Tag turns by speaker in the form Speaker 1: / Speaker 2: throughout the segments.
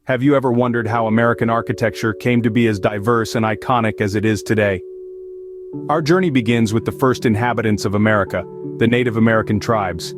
Speaker 1: Have you ever wondered how American architecture came to be as diverse and iconic as it is today? Our journey begins with the first inhabitants of America, the Native American tribes.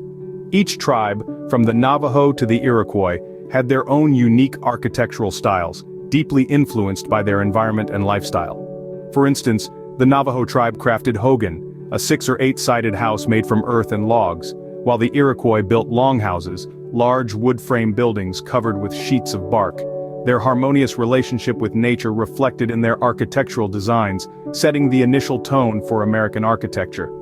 Speaker 1: Each tribe, from the Navajo to the Iroquois, had their own unique architectural styles, deeply influenced by their environment and lifestyle. For instance, the Navajo tribe crafted hogan, a 6 or 8-sided house made from earth and logs, while the Iroquois built longhouses, large wood-frame buildings covered with sheets of bark. Their harmonious relationship with nature reflected in their architectural designs, setting the initial tone for American architecture.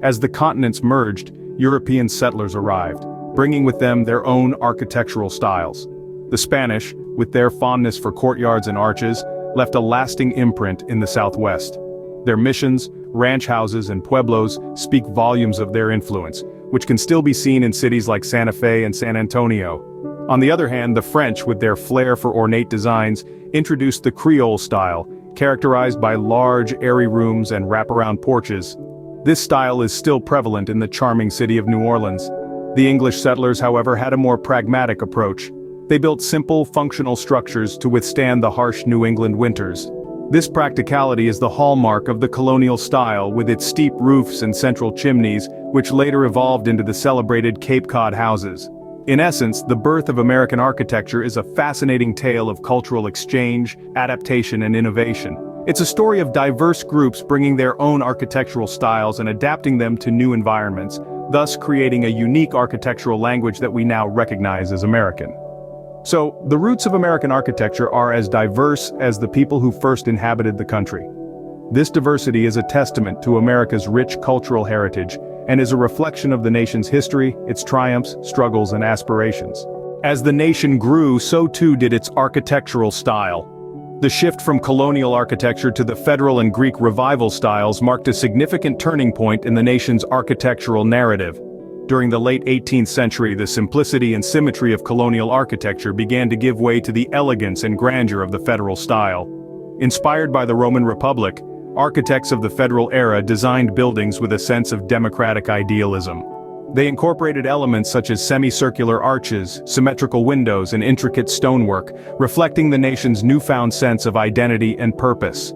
Speaker 1: As the continents merged, European settlers arrived, bringing with them their own architectural styles. The Spanish, with their fondness for courtyards and arches, left a lasting imprint in the Southwest. Their missions, ranch houses and pueblos speak volumes of their influence, which can still be seen in cities like Santa Fe and San Antonio. On the other hand, the French, with their flair for ornate designs, introduced the Creole style, characterized by large, airy rooms and wraparound porches. This style is still prevalent in the charming city of New Orleans. The English settlers, however, had a more pragmatic approach. They built simple, functional structures to withstand the harsh New England winters. This practicality is the hallmark of the colonial style, with its steep roofs and central chimneys, which later evolved into the celebrated Cape Cod houses. In essence, the birth of American architecture is a fascinating tale of cultural exchange, adaptation and innovation. It's a story of diverse groups bringing their own architectural styles and adapting them to new environments, thus creating a unique architectural language that we now recognize as American. So, the roots of American architecture are as diverse as the people who first inhabited the country. This diversity is a testament to America's rich cultural heritage and is a reflection of the nation's history, its triumphs, struggles, and aspirations. As the nation grew, so too did its architectural style. The shift from colonial architecture to the Federal and Greek Revival styles marked a significant turning point in the nation's architectural narrative. During the late 18th century, the simplicity and symmetry of colonial architecture began to give way to the elegance and grandeur of the Federal style. Inspired by the Roman Republic, architects of the Federal era designed buildings with a sense of democratic idealism. They incorporated elements such as semicircular arches, symmetrical windows, and intricate stonework, reflecting the nation's newfound sense of identity and purpose.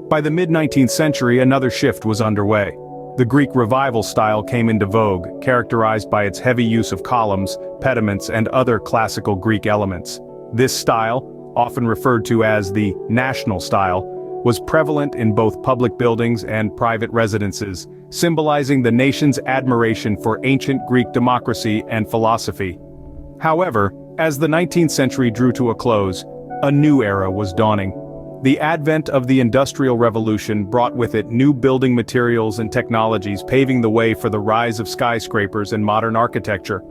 Speaker 1: By the mid-19th century, another shift was underway. The Greek Revival style came into vogue, characterized by its heavy use of columns, pediments, and other classical Greek elements. This style, often referred to as the national style, was prevalent in both public buildings and private residences, symbolizing the nation's admiration for ancient Greek democracy and philosophy. However, as the 19th century drew to a close, a new era was dawning. The advent of the Industrial Revolution brought with it new building materials and technologies, paving the way for the rise of skyscrapers and modern architecture.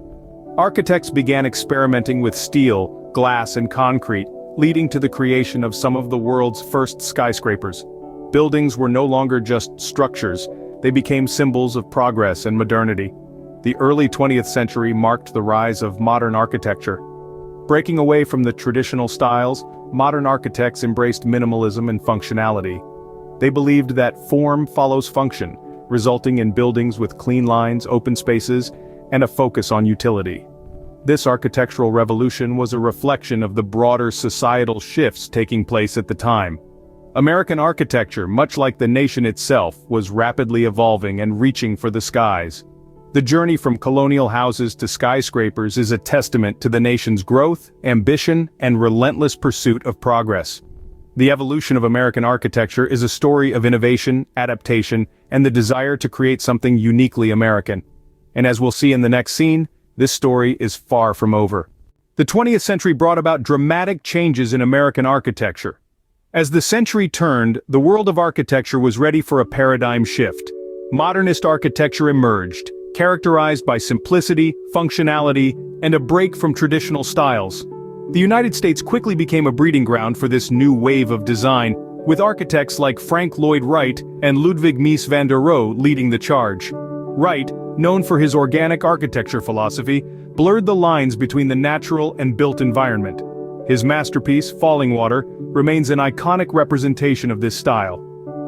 Speaker 1: Architects began experimenting with steel, glass, and concrete, leading to the creation of some of the world's first skyscrapers. Buildings were no longer just structures, they became symbols of progress and modernity. The early 20th century marked the rise of modern architecture. Breaking away from the traditional styles, modern architects embraced minimalism and functionality. They believed that form follows function, resulting in buildings with clean lines, open spaces, and a focus on utility. This architectural revolution was a reflection of the broader societal shifts taking place at the time. American architecture, much like the nation itself, was rapidly evolving and reaching for the skies. The journey from colonial houses to skyscrapers is a testament to the nation's growth, ambition, and relentless pursuit of progress. The evolution of American architecture is a story of innovation, adaptation, and the desire to create something uniquely American. And as we'll see in the next scene, this story is far from over. The 20th century brought about dramatic changes in American architecture. As the century turned, the world of architecture was ready for a paradigm shift. Modernist architecture emerged, characterized by simplicity, functionality, and a break from traditional styles. The United States quickly became a breeding ground for this new wave of design, with architects like Frank Lloyd Wright and Ludwig Mies van der Rohe leading the charge. Wright, known for his organic architecture philosophy, blurred the lines between the natural and built environment. His masterpiece, Falling Water, remains an iconic representation of this style.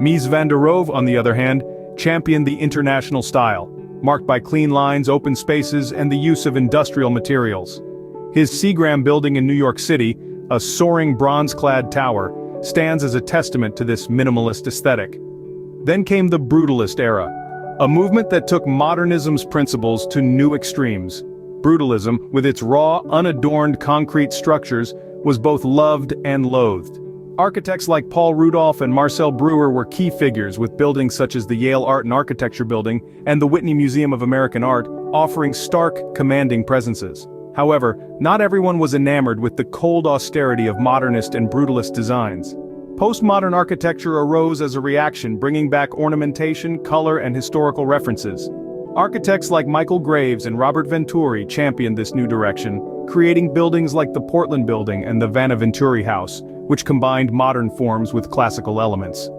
Speaker 1: Mies van der Rohe, on the other hand, championed the international style, marked by clean lines, open spaces, and the use of industrial materials. His Seagram building in New York City, a soaring bronze-clad tower, stands as a testament to this minimalist aesthetic. Then came the Brutalist era, a movement that took modernism's principles to new extremes. Brutalism, with its raw, unadorned concrete structures, was both loved and loathed. Architects like Paul Rudolph and Marcel Breuer were key figures, with buildings such as the Yale Art and Architecture Building and the Whitney Museum of American Art offering stark, commanding presences. However, not everyone was enamored with the cold austerity of modernist and brutalist designs. Postmodern architecture arose as a reaction, bringing back ornamentation, color, and historical references. Architects like Michael Graves and Robert Venturi championed this new direction, creating buildings like the Portland Building and the Vanaventuri House, which combined modern forms with classical elements.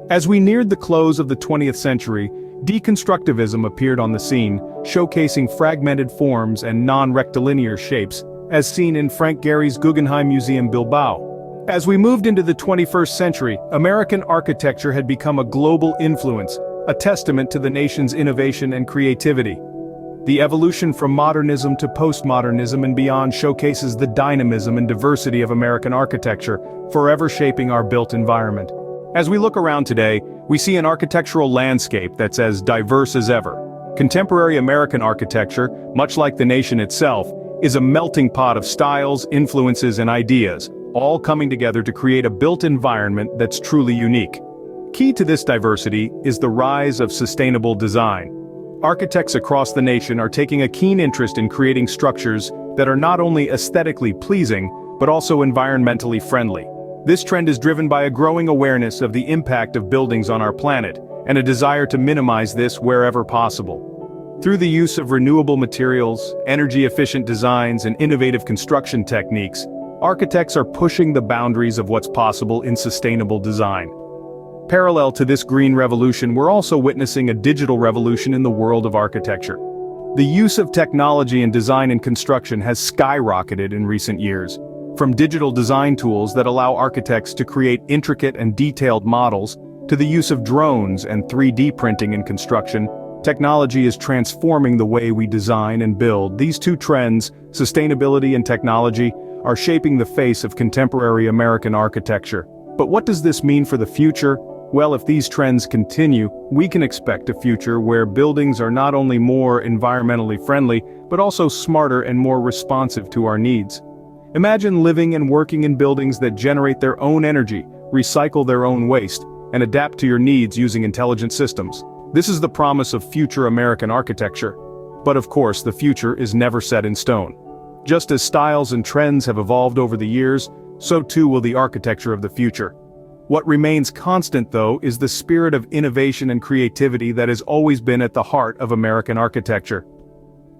Speaker 1: As we neared the close of the 20th century, deconstructivism appeared on the scene, showcasing fragmented forms and non-rectilinear shapes, as seen in Frank Gehry's Guggenheim Museum Bilbao. As we moved into the 21st century, American architecture had become a global influence, a testament to the nation's innovation and creativity. The evolution from modernism to postmodernism and beyond showcases the dynamism and diversity of American architecture, forever shaping our built environment. As we look around today, we see an architectural landscape that's as diverse as ever. Contemporary American architecture, much like the nation itself, is a melting pot of styles, influences, and ideas, all coming together to create a built environment that's truly unique. Key to this diversity is the rise of sustainable design. Architects across the nation are taking a keen interest in creating structures that are not only aesthetically pleasing, but also environmentally friendly. This trend is driven by a growing awareness of the impact of buildings on our planet, and a desire to minimize this wherever possible. Through the use of renewable materials, energy-efficient designs, and innovative construction techniques, architects are pushing the boundaries of what's possible in sustainable design. Parallel to this green revolution, we're also witnessing a digital revolution in the world of architecture. The use of technology in design and construction has skyrocketed in recent years. From digital design tools that allow architects to create intricate and detailed models, to the use of drones and 3D printing in construction, technology is transforming the way we design and build. These two trends, sustainability and technology, are shaping the face of contemporary American architecture. But what does this mean for the future? Well, if these trends continue, we can expect a future where buildings are not only more environmentally friendly, but also smarter and more responsive to our needs. Imagine living and working in buildings that generate their own energy, recycle their own waste, and adapt to your needs using intelligent systems. This is the promise of future American architecture. But of course, the future is never set in stone. Just as styles and trends have evolved over the years, so too will the architecture of the future. What remains constant, though, is the spirit of innovation and creativity that has always been at the heart of American architecture.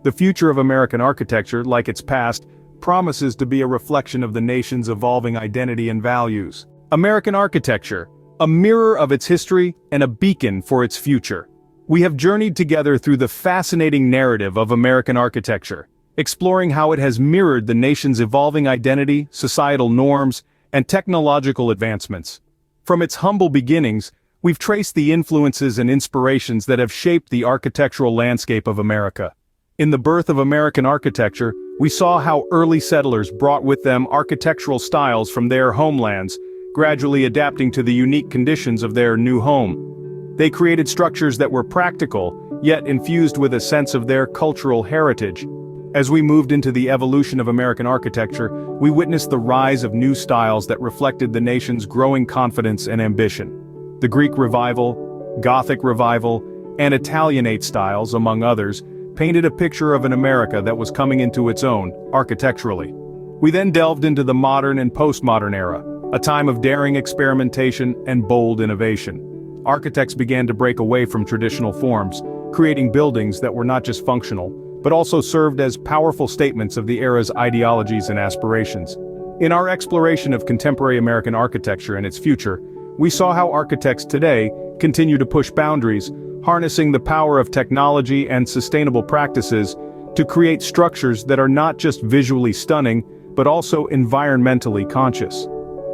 Speaker 1: The future of American architecture, like its past, promises to be a reflection of the nation's evolving identity and values. American architecture, a mirror of its history and a beacon for its future. We have journeyed together through the fascinating narrative of American architecture, exploring how it has mirrored the nation's evolving identity, societal norms, and technological advancements. From its humble beginnings, we've traced the influences and inspirations that have shaped the architectural landscape of America. In the birth of American architecture, we saw how early settlers brought with them architectural styles from their homelands, gradually adapting to the unique conditions of their new home. They created structures that were practical, yet infused with a sense of their cultural heritage. As we moved into the evolution of American architecture, we witnessed the rise of new styles that reflected the nation's growing confidence and ambition. The Greek Revival, Gothic Revival, and Italianate styles, among others, painted a picture of an America that was coming into its own, architecturally. We then delved into the modern and postmodern era, a time of daring experimentation and bold innovation. Architects began to break away from traditional forms, creating buildings that were not just functional, but also served as powerful statements of the era's ideologies and aspirations. In our exploration of contemporary American architecture and its future, we saw how architects today continue to push boundaries, harnessing the power of technology and sustainable practices to create structures that are not just visually stunning, but also environmentally conscious.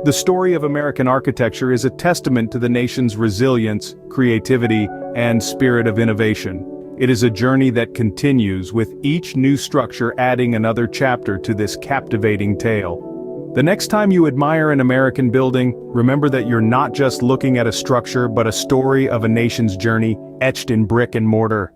Speaker 1: The story of American architecture is a testament to the nation's resilience, creativity, and spirit of innovation. It is a journey that continues, with each new structure adding another chapter to this captivating tale. The next time you admire an American building, remember that you're not just looking at a structure but a story of a nation's journey, etched in brick and mortar.